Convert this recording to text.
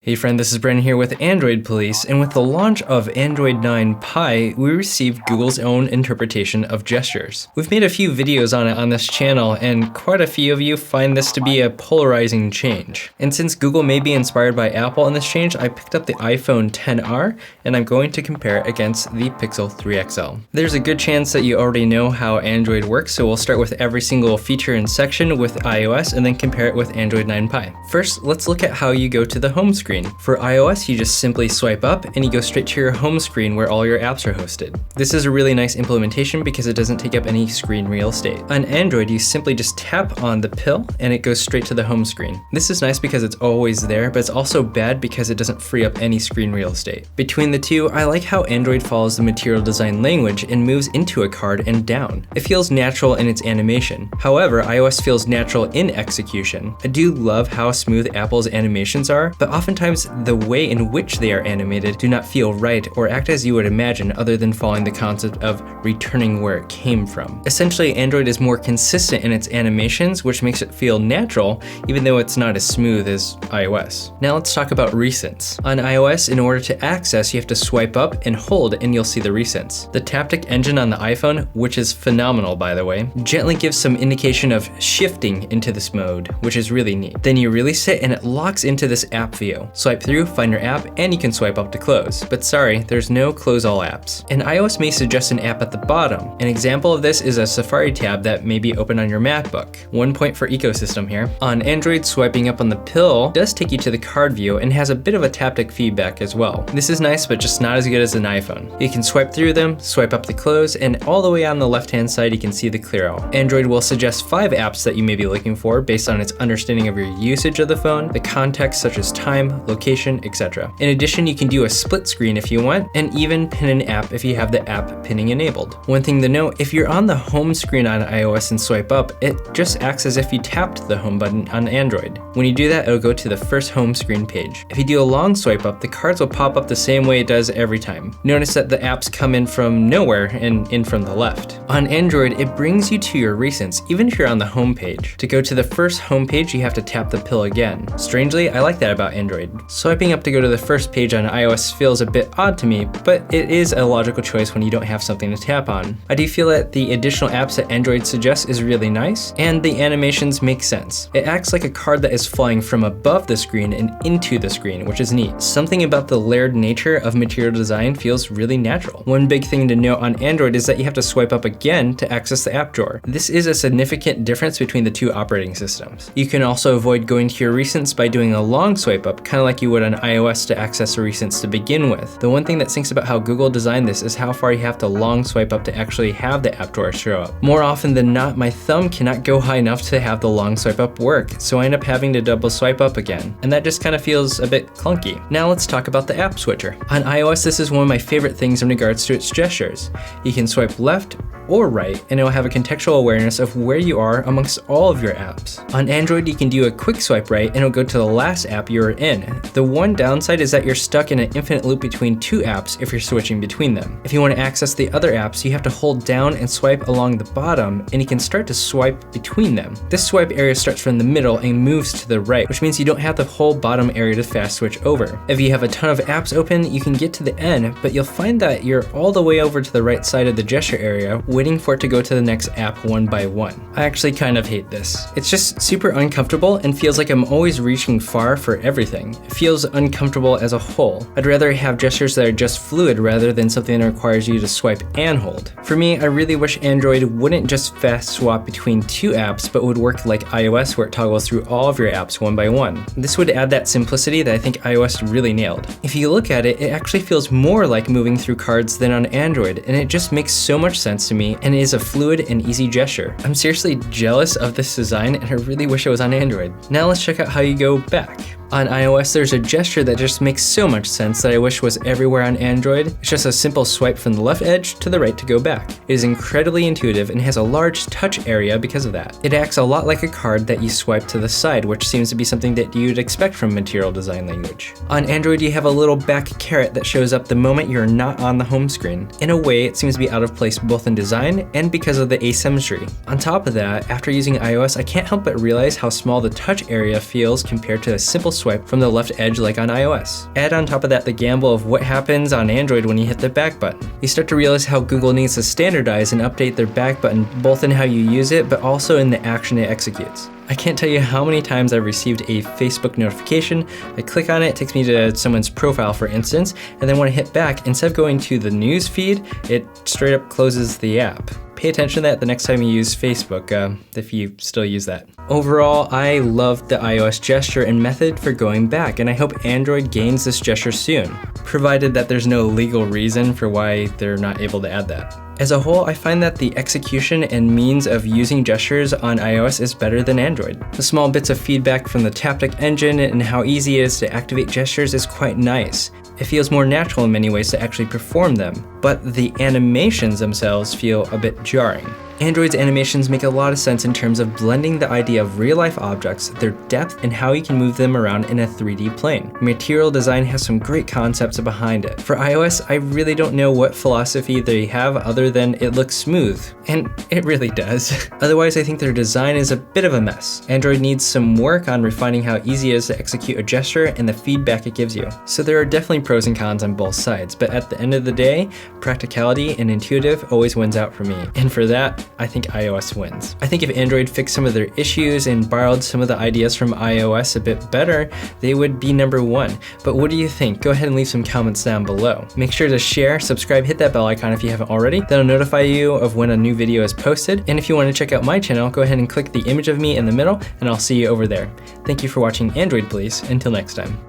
Hey friend, this is Brennan here with Android Police, and with the launch of Android 9 Pie, we received Google's own interpretation of gestures. We've made a few videos on it on this channel, and quite a few of you find this to be a polarizing change. And since Google may be inspired by Apple in this change, I picked up the iPhone XR, and I'm going to compare it against the Pixel 3 XL. There's a good chance that you already know how Android works, so we'll start with every single feature and section with iOS, and then compare it with Android 9 Pie. First, let's look at how you go to the home screen. For iOS, you just simply swipe up and you go straight to your home screen where all your apps are hosted. This is a really nice implementation because it doesn't take up any screen real estate. On Android, you simply just tap on the pill and it goes straight to the home screen. This is nice because it's always there, but it's also bad because it doesn't free up any screen real estate. Between the two, I like how Android follows the material design language and moves into a card and down. It feels natural in its animation. However, iOS feels natural in execution. I do love how smooth Apple's animations are, but oftentimes the way in which they are animated do not feel right or act as you would imagine other than following the concept of returning where it came from. Essentially, Android is more consistent in its animations, which makes it feel natural, even though it's not as smooth as iOS. Now let's talk about recents. On iOS, in order to access, you have to swipe up and hold and you'll see the recents. The Taptic engine on the iPhone, which is phenomenal by the way, gently gives some indication of shifting into this mode, which is really neat. Then you release it and it locks into this app view. Swipe through, find your app, and you can swipe up to close. But sorry, there's no close all apps. And iOS may suggest an app at the bottom. An example of this is a Safari tab that may be open on your MacBook. 1 point for ecosystem here. On Android, swiping up on the pill does take you to the card view and has a bit of a taptic feedback as well. This is nice, but just not as good as an iPhone. You can swipe through them, swipe up to close, and all the way on the left-hand side you can see the clear out. Android will suggest 5 apps that you may be looking for based on its understanding of your usage of the phone, the context such as time, location, etc. In addition, you can do a split screen if you want, and even pin an app if you have the app pinning enabled. One thing to note, if you're on the home screen on iOS and swipe up, it just acts as if you tapped the home button on Android. When you do that, it'll go to the first home screen page. If you do a long swipe up, the cards will pop up the same way it does every time. Notice that the apps come in from nowhere and in from the left. On Android, it brings you to your recents, even if you're on the home page. To go to the first home page, you have to tap the pill again. Strangely, I like that about Android. Swiping up to go to the first page on iOS feels a bit odd to me, but it is a logical choice when you don't have something to tap on. I do feel that the additional apps that Android suggests is really nice, and the animations make sense. It acts like a card that is flying from above the screen and into the screen, which is neat. Something about the layered nature of material design feels really natural. One big thing to note on Android is that you have to swipe up again to access the app drawer. This is a significant difference between the two operating systems. You can also avoid going to your recents by doing a long swipe up, kind of like you would on iOS to access the recents to begin with. The one thing that stinks about how Google designed this is how far you have to long swipe up to actually have the app drawer show up. More often than not, my thumb cannot go high enough to have the long swipe up work, so I end up having to double swipe up again, and that just kind of feels a bit clunky. Now let's talk about the app switcher. On iOS, this is one of my favorite things in regards to its gestures. You can swipe left or right, and it will have a contextual awareness of where you are amongst all of your apps. On Android, you can do a quick swipe right and it'll go to the last app you're in. The one downside is that you're stuck in an infinite loop between 2 apps if you're switching between them. If you want to access the other apps, you have to hold down and swipe along the bottom, and you can start to swipe between them. This swipe area starts from the middle and moves to the right, which means you don't have the whole bottom area to fast switch over. If you have a ton of apps open, you can get to the end, but you'll find that you're all the way over to the right side of the gesture area, waiting for it to go to the next app one by one. I actually kind of hate this. It's just super uncomfortable and feels like I'm always reaching far for everything. It feels uncomfortable as a whole. I'd rather have gestures that are just fluid rather than something that requires you to swipe and hold. For me, I really wish Android wouldn't just fast swap between 2 apps, but would work like iOS where it toggles through all of your apps one by one. This would add that simplicity that I think iOS really nailed. If you look at it, it actually feels more like moving through cards than on Android, and it just makes so much sense to me and is a fluid and easy gesture. I'm seriously jealous of this design, and I really wish it was on Android. Now let's check out how you go back. On iOS, there's a gesture that just makes so much sense that I wish was everywhere on Android. It's just a simple swipe from the left edge to the right to go back. It is incredibly intuitive and has a large touch area because of that. It acts a lot like a card that you swipe to the side, which seems to be something that you'd expect from material design language. On Android, you have a little back caret that shows up the moment you're not on the home screen. In a way, it seems to be out of place both in design and because of the asymmetry. On top of that, after using iOS, I can't help but realize how small the touch area feels compared to a simple swipe from the left edge like on iOS. Add on top of that the gamble of what happens on Android when you hit the back button. You start to realize how Google needs to standardize and update their back button, both in how you use it, but also in the action it executes. I can't tell you how many times I've received a Facebook notification. I click on it, it takes me to someone's profile, for instance, and then when I hit back, instead of going to the news feed, it straight up closes the app. Pay attention to that the next time you use Facebook, if you still use that. Overall, I love the iOS gesture and method for going back, and I hope Android gains this gesture soon, provided that there's no legal reason for why they're not able to add that. As a whole, I find that the execution and means of using gestures on iOS is better than Android. The small bits of feedback from the Taptic engine and how easy it is to activate gestures is quite nice. It feels more natural in many ways to actually perform them, but the animations themselves feel a bit jarring. Android's animations make a lot of sense in terms of blending the idea of real-life objects, their depth, and how you can move them around in a 3D plane. Material design has some great concepts behind it. For iOS, I really don't know what philosophy they have other than it looks smooth, and it really does. Otherwise, I think their design is a bit of a mess. Android needs some work on refining how easy it is to execute a gesture and the feedback it gives you. So there are definitely pros and cons on both sides, but at the end of the day, practicality and intuitive always wins out for me. And for that, I think iOS wins. I think if Android fixed some of their issues and borrowed some of the ideas from iOS a bit better, they would be #1. But what do you think? Go ahead and leave some comments down below. Make sure to share, subscribe, hit that bell icon if you haven't already. That'll notify you of when a new video is posted. And if you want to check out my channel, go ahead and click the image of me in the middle, and I'll see you over there. Thank you for watching Android Police. Until next time.